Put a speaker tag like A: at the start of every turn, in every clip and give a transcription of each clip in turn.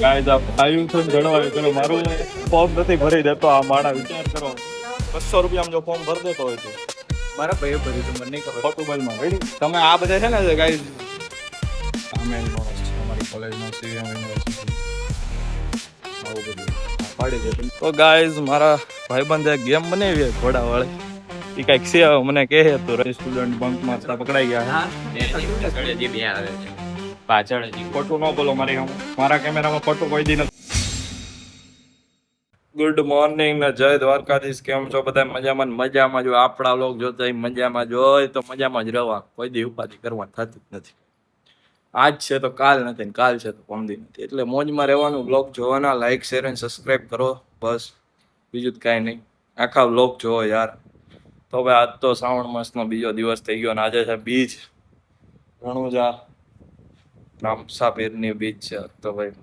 A: Guys આવ્યું છે જણાવ્યું પેલો મારું ફોર્મ નથી ભરી દેતો આ માણા વિચાર કરો 200 રૂપિયામાં જો ફોર્મ ભરી દેતો હોય તો
B: મારા ભાઈએ ભર્યું હતું, મને નહીં ખબર.
A: પોર્ટુગલમાં રેડી તમે આ બધા છે ને ગાઈઝ સામે માણસ છે અમારી કોલેજમાં સીએમ યુનિવર્સિટી આવું બધું પાડી દે તો ગાઈઝ મારા ભાઈબંધે ગેમ બનાવી ઘોડા વાળી એ કઈક છે મને કહે તો સ્ટુડન્ટ બંકમાં પકડાઈ ગયા
B: હા, જે બે આવે છે પાછળ હજી.
A: ખોટું ન બોલો મારા કેમેરામાં ખોટું કોઈ દી નથી. ગુડ મોર્નિંગ ને જય દ્વારકાધીશ. કેમ છો બધા? મજામાં જો આપણા લોક જોતા મજામાં જોય તો મજામાં જ રહેવા, કોઈ દી ઉપાધિ કરવા થતી જ નથી. આજ છે તો કાલ નથી, કાલ છે તો પમદી નથી, એટલે મોજમાં રહેવાનું. બ્લોગ જોવાના, લાઈક શેર અને સબસ્ક્રાઇબ કરો, બસ બીજું જ કાંઈ નહીં. આખા બ્લોગ જોવો યાર. તો ભાઈ આજ તો શ્રાવણ માસનો બીજો દિવસ થઈ ગયો અને આજે છે બીજ, રણુજા રામસાપીરની બીજ છે. તો ભાઈ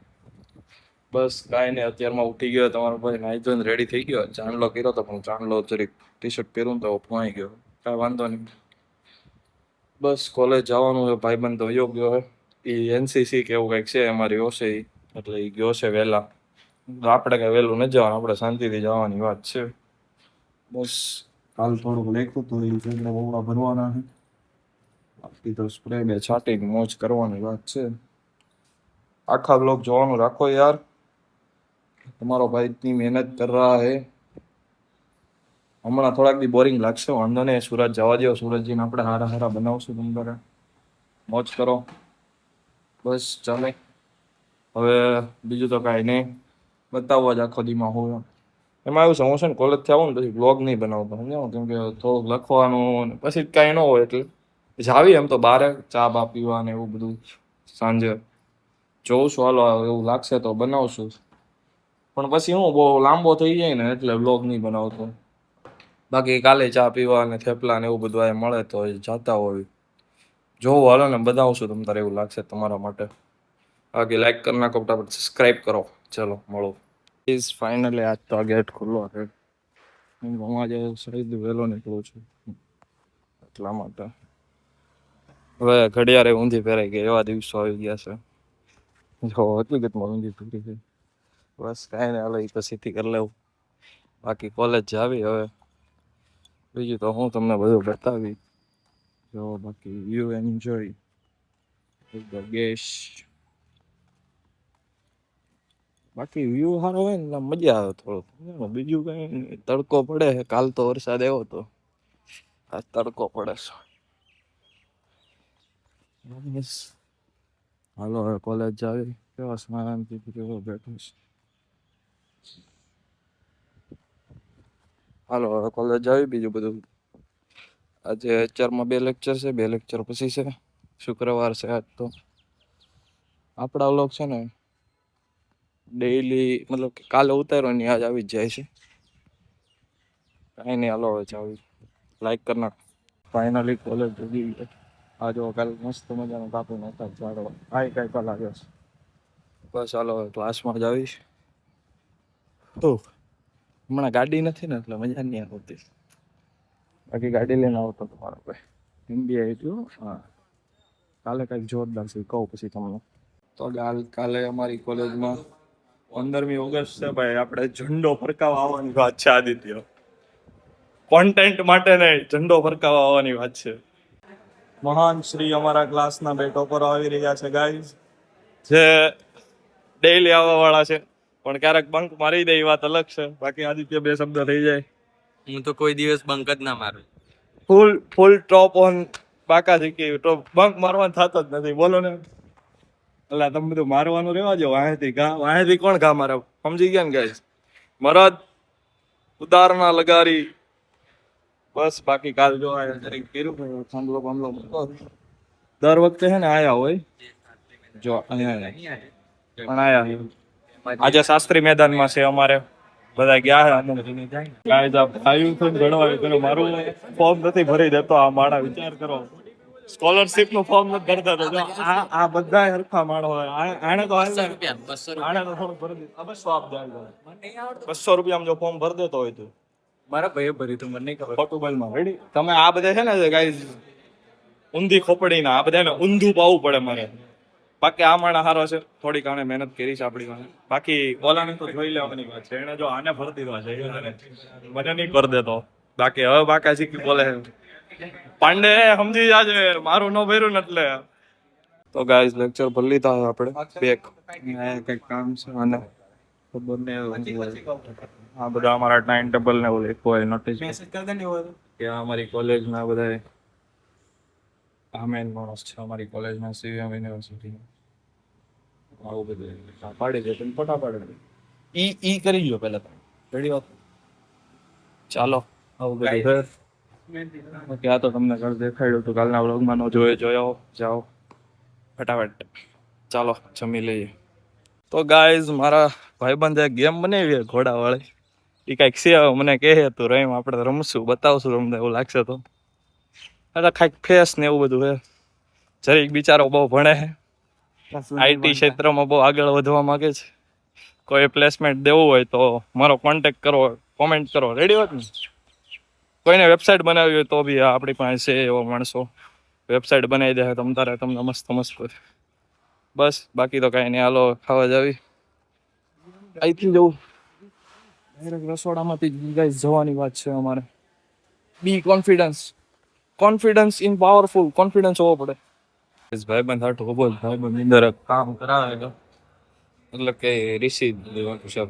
A: બસ કાંઈ નહીં, અત્યારમાં ઉઠી ગયો તમારો ભાઈ, નાહી ધોઈને રેડી થઈ ગયો. ચાંદલો કર્યો તો પણ ચાંદલો જરીક ટી શર્ટ પહેરું તો ફોવાઈ ગયો, કાંઈ વાંધો નહીં. બસ કોલેજ જવાનું છે, ભાઈબંધ તો વયો ગયો છે. એ એનસીસી કે એવું કંઈક છે અમારી હોશે, એટલે એ ગયો છે વહેલા. આપણે કાંઈ વહેલું નથી જવાનું, આપણે શાંતિથી જવાની વાત છે. બસ કાલ થોડુંક લેખું તો એ એટલે બહુડા ભરવાના છે, બાકી તો સ્પ્રે બે છાંટીને મોજ કરવાની વાત છે. આખા બ્લોગ જોવાનું રાખો યાર, તમારો ભાઈ इतनी मेहनत कर रहा है. હમણાં થોડાક દી બોરિંગ લાગશે, વાંધો નહીં, સુરત જવા દો. સુરતજીને આપણે હારા હારા બનાવશું, તમારે મોજ કરો. બસ ચાલે. હવે બીજું તો કાંઈ નહીં, બતાવવા જ આખો દીમાં હોય. એમાં એવું છે, હું છે ને કોલેજથી આવું ને પછી બ્લોગ નહીં બનાવતો, સમજાવું, કેમ કે થોડુંક લખવાનું ને પછી કાંઈ ન હોય, એટલે જાવી એમ તો બહાર ચા બા પીવા ને એવું બધું સાંજે જોઉં છું. હાલો એવું લાગશે તો બનાવશું, પણ પછી હું બહુ લાંબો થઈ જાય ને એટલે બ્લોગ નહીં બનાવતો. બાકી કાલે ચા પીવા અને થેપલા ને એવું બધું આ મળે તો જાતા હોય, જોવું હાલો ને બનાવશું. તમ તારે એવું લાગશે તમારા માટે. બાકી લાઈક કરી નાખો, ફટાફટ સબસ્ક્રાઈબ કરો. ચલો મળો. ઇઝ ફાઇનલી આજ તો આ ગેટ ખુલ્લો છે, હું આજે સહીદ વહેલો નીકળું છું એટલા માટે. હવે ઘડિયાળે ઊંધી પહેરાઈ ગઈ, એવા દિવસો આવી ગયા છે. જો હકીકતમાં ઊંધી ફેરી ગઈ. બસ કાંઈ નહીં, હાલો એ પછીથી કરી લેવું. બાકી કોલેજ જાવી હવે, બીજું તો હું તમને બધું બતાવી. જો બાકી યુ એન્જોય ધ ગેશ. બાકી વ્યૂ સારો હોય ને એટલે મજા આવે થોડુંક, બીજું કઈ નહીં. તડકો પડે છે, કાલ તો વરસાદ આવ્યો હતો, આજ તડકો પડે છે. બસ હાલો હવે કોલેજ જાવી. કેવા સ્મારામથી કેવો બેઠો છે. હાલો હવે કોલેજ જાવી. બીજું બધું આજે HRમાં 2 લેક્ચર છે, 2 લેક્ચર પછી છે. શુક્રવાર છે આજ તો. આપણા લોક છે ને ડેઈલી, મતલબ કે કાલે ઉતાર્યો ને આજ આવી જ જાય છે. કાંઈ નહીં, હાલો હવે જાવી. લાઈક કરી નાખ. ફાઇનલી કોલેજ જઈ. આ જો કાલે મસ્ત મજાનો કાપીને હતા ઝાડવા, આ કાંઈ કાલ આવ્યો છે. બસ હાલો હવે ક્લાસમાં જ આવીશ. હમણાં ગાડી નથી ને એટલે મજા નહીં આવતી, બાકી ગાડી લઈને આવતો તમારો ભાઈ. ઇન્ડિયા એટલું હા, કાલે કાંઈક જોરદાર છે કહું પછી તમને. તો કાલે અમારી કોલેજમાં 15મી ઓગસ્ટ છે ભાઈ, આપણે ઝંડો ફરકાવવા આવવાની વાત છે. આદિત્ય કોન્ટેન્ટ માટે નહીં, ઝંડો ફરકાવવા આવવાની વાત છે. મહાન શ્રી અમારા ક્લાસના 2 ટોપરો આવી રહ્યા છે ગાઈઝ, જે ડેઈલી આવવા વાળા છે, પણ ક્યારેક બંક મારી દે એ વાત અલગ છે. બાકી આદિત્ય 2 શબ્દ થઈ જાય.
B: હું તો કોઈ દિવસ બંક જ ના મારું.
A: ફૂલ ટોપ ઓન બાકા શીખી, તો બંક મારવાનું થતો જ નથી, બોલો ને. એટલે તમે બધું મારવાનું રહેવા દો. વાહેથી કોણ ઘા મારે, સમજી ગયા ને ગાઈસ? મરદ ઉદારના લગારી. બસ બાકી કાલ જો જરીક કર્યું થાંભલો બાંભલો મૂકો. દર વખતે છે ને આયા હોય, જો અહીંયા પણ આયા. આજે શાસ્ત્રી મેદાનમાં છે અમારે, બધા ગયા છે. ગાઈસ આવ્યું છે જણાવ્યું પેલું મારું ફોર્મ નથી ભરી દેતો આ માણા, વિચાર કરો. સ્કોલરશિપ નું ફોર્મ નથી ભરતા તો આ બધા હરખા માણો હોય. આને તો આને તો થોડું ભરી દીધું. 200 આપ જાય, 200 રૂપિયામાં જો ફોર્મ ભરી દેતો હોય તો.
B: મારા ભાઈએ ભર્યું હતું, મને નહીં ખબર.
A: પોર્ટુગલમાં રેડી. તમે આ બધા છે ને ગાઈસ ઊંધી ખોપડીને આ બધાને ઊંધું પાવું પડે મારે, બાકી આ માણા હારો છે, થોડીક આને મહેનત કરી છે આપણી પાસે. બાકી ઓલાને તો જોઈ લેવાની વાત છે, એને જો આને ભરતી દો છે મને નહીં કરી દેતો. બાકી હવે બાકા શીખી બોલે પાંડે સમજી જાજે મારું ન ભર્યું ને એટલે. તો ગાઈસ લેક્ચર ભરી લીધા આપણે બેક કંઈક કામ છે અને ખબર નહીં આ બધા અમારા ટાઈમ ટેબલ ને એવું લખ્યું હોય નોટિસ કે અમારી કોલેજના બધા આ મેન માણસ છે અમારી કોલેજના સીવીએમ યુનિવર્સિટી આવું બધું પાડી દે તમે ફોટા પાડે ઈ કરી લો પહેલા રેડી વાત ચાલો આવું બધું ઓકે આ તો તમને ઘર દેખાડ્યું હતું કાલના વ્લોગમાં નો જોયો જાઓ ફટાફટ ચાલો જમી લઈએ. તો ગાઈઝ મારા ભાઈબંધે એક ગેમ બનાવી ઘોડા વાળી એ કાંઈક છે મને કહે તું રહીમ આપણે રમશું બતાવશું તમને એવું લાગશે તો એટલે કાંઈક ફેસ ને એવું બધું હે. જરીક બિચારો બહુ ભણે છે, આઈટી ક્ષેત્રમાં બહુ આગળ વધવા માંગે છે. કોઈ પ્લેસમેન્ટ દેવું હોય તો મારો કોન્ટેક્ટ કરો, કોમેન્ટ કરો. રેડી હોત ને કોઈને વેબસાઇટ બનાવવી હોય તો બી આપણી પાસે છે એવો માણસો વેબસાઇટ બનાવી દે તમતારે તમને મસ્ત મસ્ત. બસ બાકી તો કાંઈ નહીં, હાલો ખાવા જાવી. અહીંથી જવું ડાયરેક્ટ રસોડામાંથી ગાઈસ જવાની વાત છે અમારે. બી કોન્ફિડન્સ ઇન પાવરફુલ કોન્ફિડન્સ હોવો પડે. ભાઈબંધ હાટું બોલ ભાઈબંધ અંદર કામ કરાવે તો એટલે કે રિસીવ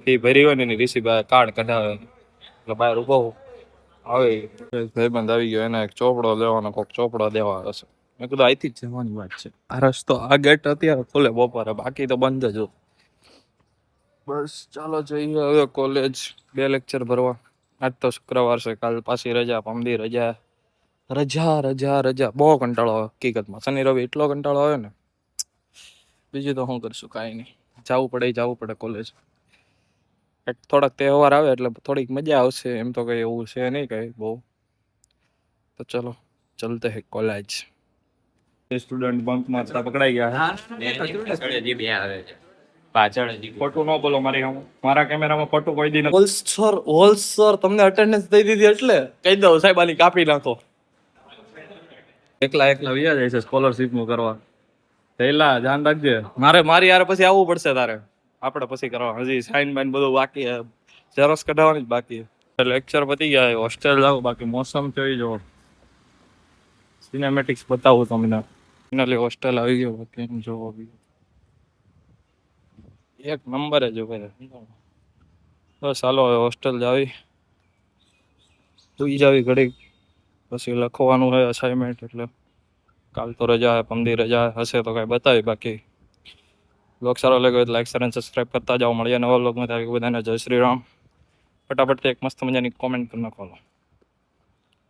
A: ફી ભરી હોય ને રિસીવ કાર્ડ કઢાવે એટલે બહાર ઉભો આવે ભાઈબંધ આવી ગયો એને એક ચોપડો લેવાનો કોક ચોપડો દેવા હશે. મેં કીધું અહીંથી જ જવાની વાત છે. આ રસ્તો આ ગેટ અત્યારે ખુલે બપોરે બાકી તો બંધ જ. બસ ચાલો જઈએ હવે કોલેજ. 2 લેક્ચર ભરવા. આજ તો શુક્રવાર છે, કાલ પાછી રજા, પમદી રજા. રજા બહુ કંટાળો આવે હકીકતમાં. શનિ રવિ એટલો કંટાળો આવે ને બીજું તો શું કરશું કાંઈ નહીં. જવું પડે કોલેજ. થોડાક તહેવાર આવે એટલે થોડીક મજા આવશે, એમ તો કઈ એવું છે નહીં કઈ બહુ. તો ચલો ચલતે હે કોલેજ. સ્ટુડન્ટ બંક મારતા પકડાઈ ગયા.
B: પાછળ હજી બે આવે છે. પાછળ હજી
A: ખોટું ન બોલો મારા કેમેરામાં ખોટું કોઈ દી હોલ સર તમને અટેન્ડન્સ દઈ દીધી એટલે કહી દઉં સાહેબ આની કાપી નાખો. એકલા વિયા જાય છે સ્કોલરશીપ નું કરવા. પહેલા ધ્યાન રાખજે. મારી યાર પછી આવવું પડશે તારે. આપણે પછી કરવા હજી સાઈન બાઈન બધું બાકી છે, ઝેરોક્સ કઢાવવાની જ બાકી છે. લેક્ચર પતી ગયા, હોસ્ટેલ જાવ. બાકી મોસમ જોઈ જો, સિનેમેટિક્સ બતાવું તમને. ફાઇનલી હોસ્ટેલ આવી ગયો. બાકી એમ જોવો એક નંબર જ ઉભે. બસ ચાલો હવે હોસ્ટેલ જાવી, સુઈ જાવી ઘડીક, પછી લખવાનું હોય અસાઇનમેન્ટ. એટલે કાલ તો રજા હે, પમદી રજા હશે તો કાંઈ બતાવી. બાકી બ્લોગ સારો લાગ્યો તો લાઈક શેર અને સબસ્ક્રાઈબ કરતા જાઓ. મળીએ નવા બ્લોગમાં. ત્યારે બધાને જય શ્રી રામ. ફટાફટથી એક મસ્ત મજાની કોમેન્ટ કરી નાખો.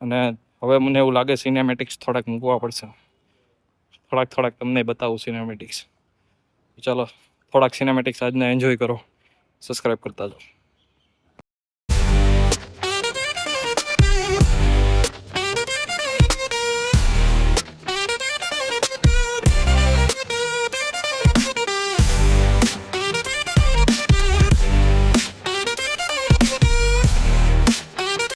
A: અને હવે મને એવું લાગે સિનેમેટિક્સ થોડાક મૂકવા પડશે. થોડાક તમને બતાવું સિનેમેટિક્સ. ચાલો થોડાક સિનેમેટિક્સ આજને એન્જોય કરો, સબસ્ક્રાઈબ કરતા જાઓ.